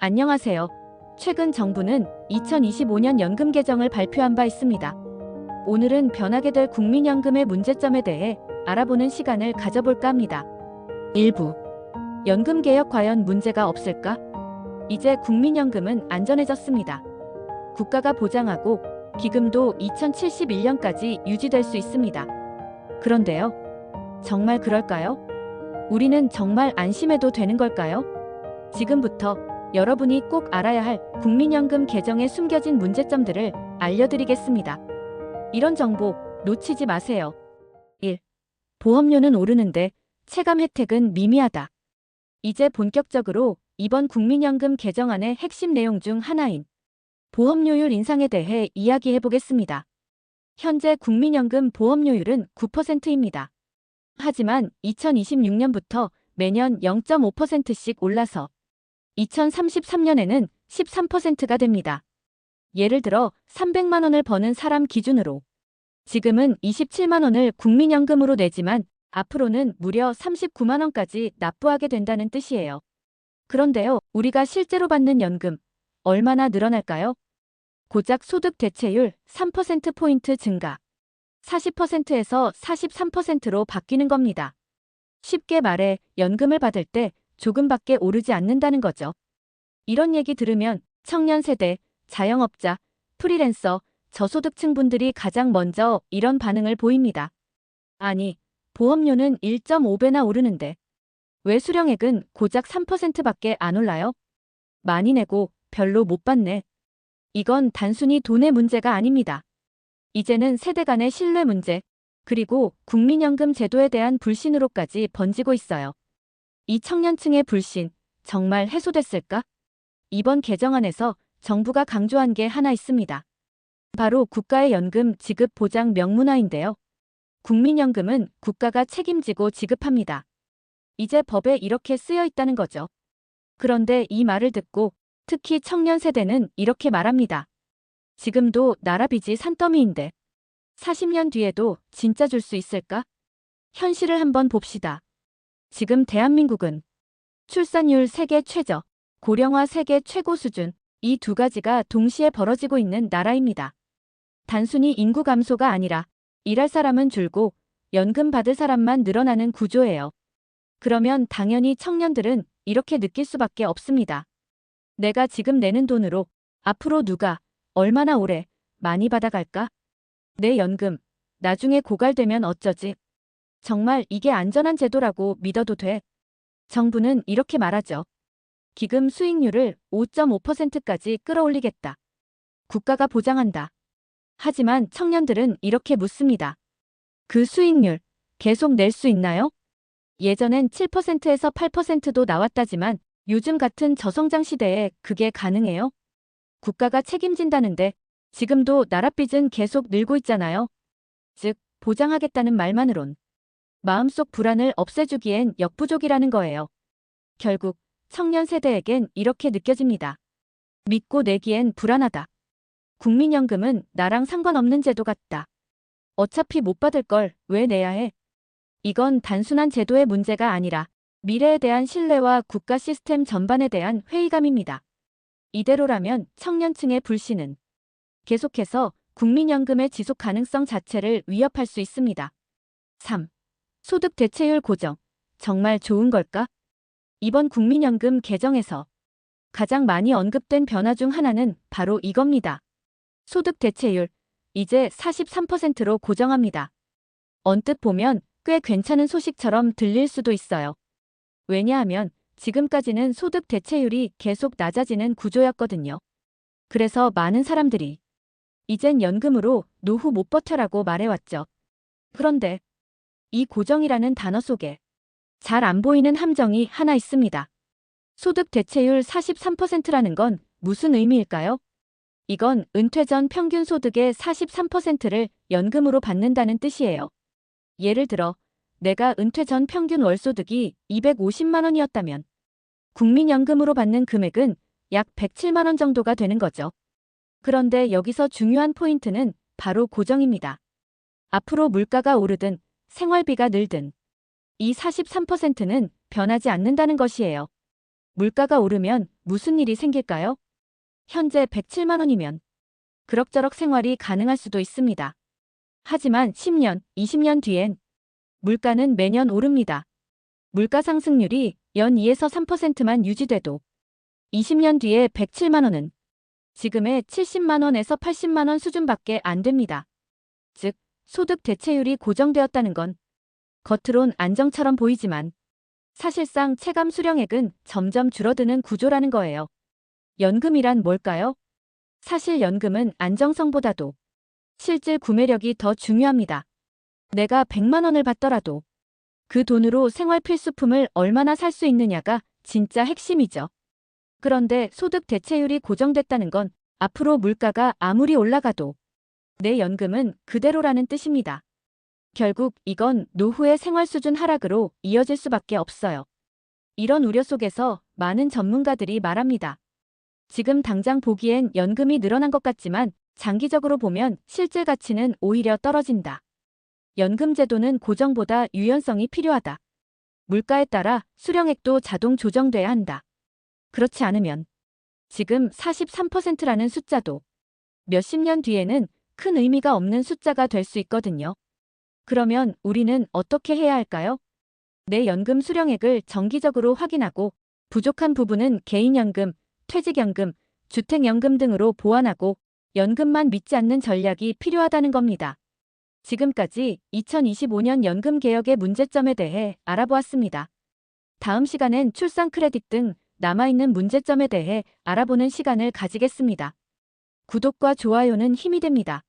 안녕하세요. 최근 정부는 2025년 연금 개정을 발표한 바 있습니다. 오늘은 변하게 될 국민연금의 문제점에 대해 알아보는 시간을 가져볼까 합니다. 1부. 연금 개혁 과연 문제가 없을까? 이제 국민연금은 안전해졌습니다. 국가가 보장하고 기금도 2071년까지 유지될 수 있습니다. 그런데요. 정말 그럴까요? 우리는 정말 안심해도 되는 걸까요? 지금부터 여러분이 꼭 알아야 할 국민연금 개정에 숨겨진 문제점들을 알려드리겠습니다. 이런 정보 놓치지 마세요. 1. 보험료는 오르는데 체감 혜택은 미미하다. 이제 본격적으로 이번 국민연금 개정안의 핵심 내용 중 하나인 보험료율 인상에 대해 이야기해 보겠습니다. 현재 국민연금 보험료율은 9%입니다. 하지만 2026년부터 매년 0.5%씩 올라서 2033년에는 13%가 됩니다. 예를 들어 300만 원을 버는 사람 기준으로 지금은 27만 원을 국민연금으로 내지만 앞으로는 무려 39만 원까지 납부하게 된다는 뜻이에요. 그런데요, 우리가 실제로 받는 연금 얼마나 늘어날까요? 고작 소득 대체율 3%포인트 증가, 40%에서 43%로 바뀌는 겁니다. 쉽게 말해 연금을 받을 때 조금밖에 오르지 않는다는 거죠. 이런 얘기 들으면 청년 세대, 자영업자, 프리랜서, 저소득층 분들이 가장 먼저 이런 반응을 보입니다. 아니, 보험료는 1.5배나 오르는데 왜 수령액은 고작 3%밖에 안 올라요? 많이 내고 별로 못 받네. 이건 단순히 돈의 문제가 아닙니다. 이제는 세대 간의 신뢰 문제, 그리고 국민연금 제도에 대한 불신으로까지 번지고 있어요. 이 청년층의 불신, 정말 해소됐을까? 이번 개정안에서 정부가 강조한 게 하나 있습니다. 바로 국가의 연금 지급 보장 명문화인데요. 국민연금은 국가가 책임지고 지급합니다. 이제 법에 이렇게 쓰여 있다는 거죠. 그런데 이 말을 듣고 특히 청년 세대는 이렇게 말합니다. 지금도 나라 빚이 산더미인데 40년 뒤에도 진짜 줄 수 있을까? 현실을 한번 봅시다. 지금 대한민국은 출산율 세계 최저, 고령화 세계 최고 수준, 이 두 가지가 동시에 벌어지고 있는 나라입니다. 단순히 인구 감소가 아니라 일할 사람은 줄고 연금 받을 사람만 늘어나는 구조예요. 그러면 당연히 청년들은 이렇게 느낄 수밖에 없습니다. 내가 지금 내는 돈으로 앞으로 누가 얼마나 오래 많이 받아갈까? 내 연금 나중에 고갈되면 어쩌지? 정말 이게 안전한 제도라고 믿어도 돼? 정부는 이렇게 말하죠. 기금 수익률을 5.5%까지 끌어올리겠다. 국가가 보장한다. 하지만 청년들은 이렇게 묻습니다. 그 수익률 계속 낼 수 있나요? 예전엔 7%에서 8%도 나왔다지만 요즘 같은 저성장 시대에 그게 가능해요? 국가가 책임진다는데 지금도 나랏빚은 계속 늘고 있잖아요. 즉, 보장하겠다는 말만으론 마음속 불안을 없애주기엔 역부족이라는 거예요. 결국 청년 세대에겐 이렇게 느껴집니다. 믿고 내기엔 불안하다. 국민연금은 나랑 상관없는 제도 같다. 어차피 못 받을 걸 왜 내야 해? 이건 단순한 제도의 문제가 아니라 미래에 대한 신뢰와 국가 시스템 전반에 대한 회의감입니다. 이대로라면 청년층의 불신은 계속해서 국민연금의 지속 가능성 자체를 위협할 수 있습니다. 3. 소득 대체율 고정. 정말 좋은 걸까? 이번 국민연금 개정에서 가장 많이 언급된 변화 중 하나는 바로 이겁니다. 소득 대체율, 이제 43%로 고정합니다. 언뜻 보면 꽤 괜찮은 소식처럼 들릴 수도 있어요. 왜냐하면 지금까지는 소득 대체율이 계속 낮아지는 구조였거든요. 그래서 많은 사람들이 이젠 연금으로 노후 못 버텨라고 말해왔죠. 그런데 이 고정이라는 단어 속에 잘 안 보이는 함정이 하나 있습니다. 소득 대체율 43%라는 건 무슨 의미일까요? 이건 은퇴 전 평균 소득의 43%를 연금으로 받는다는 뜻이에요. 예를 들어 내가 은퇴 전 평균 월소득이 250만 원이었다면 국민연금으로 받는 금액은 약 107만 원 정도가 되는 거죠. 그런데 여기서 중요한 포인트는 바로 고정입니다. 앞으로 물가가 오르든 생활비가 늘든 이 43%는 변하지 않는다는 것이에요. 물가가 오르면 무슨 일이 생길까요? 현재 107만 원이면 그럭저럭 생활이 가능할 수도 있습니다. 하지만 10년, 20년 뒤엔 물가는 매년 오릅니다. 물가 상승률이 연 2에서 3%만 유지돼도 20년 뒤에 107만 원은 지금의 70만 원에서 80만 원 수준밖에 안 됩니다. 즉, 소득 대체율이 고정되었다는 건 겉으론 안정처럼 보이지만 사실상 체감 수령액은 점점 줄어드는 구조라는 거예요. 연금이란 뭘까요? 사실 연금은 안정성보다도 실질 구매력이 더 중요합니다. 내가 100만 원을 받더라도 그 돈으로 생활 필수품을 얼마나 살 수 있느냐가 진짜 핵심이죠. 그런데 소득 대체율이 고정됐다는 건 앞으로 물가가 아무리 올라가도 내 연금은 그대로라는 뜻입니다. 결국 이건 노후의 생활 수준 하락으로 이어질 수밖에 없어요. 이런 우려 속에서 많은 전문가들이 말합니다. 지금 당장 보기엔 연금이 늘어난 것 같지만 장기적으로 보면 실질 가치는 오히려 떨어진다. 연금 제도는 고정보다 유연성이 필요하다. 물가에 따라 수령액도 자동 조정돼야 한다. 그렇지 않으면 지금 43%라는 숫자도 몇십 년 뒤에는 큰 의미가 없는 숫자가 될 수 있거든요. 그러면 우리는 어떻게 해야 할까요? 내 연금 수령액을 정기적으로 확인하고 부족한 부분은 개인연금, 퇴직연금, 주택연금 등으로 보완하고 연금만 믿지 않는 전략이 필요하다는 겁니다. 지금까지 2025년 연금 개혁의 문제점에 대해 알아보았습니다. 다음 시간엔 출산 크레딧 등 남아있는 문제점에 대해 알아보는 시간을 가지겠습니다. 구독과 좋아요는 힘이 됩니다.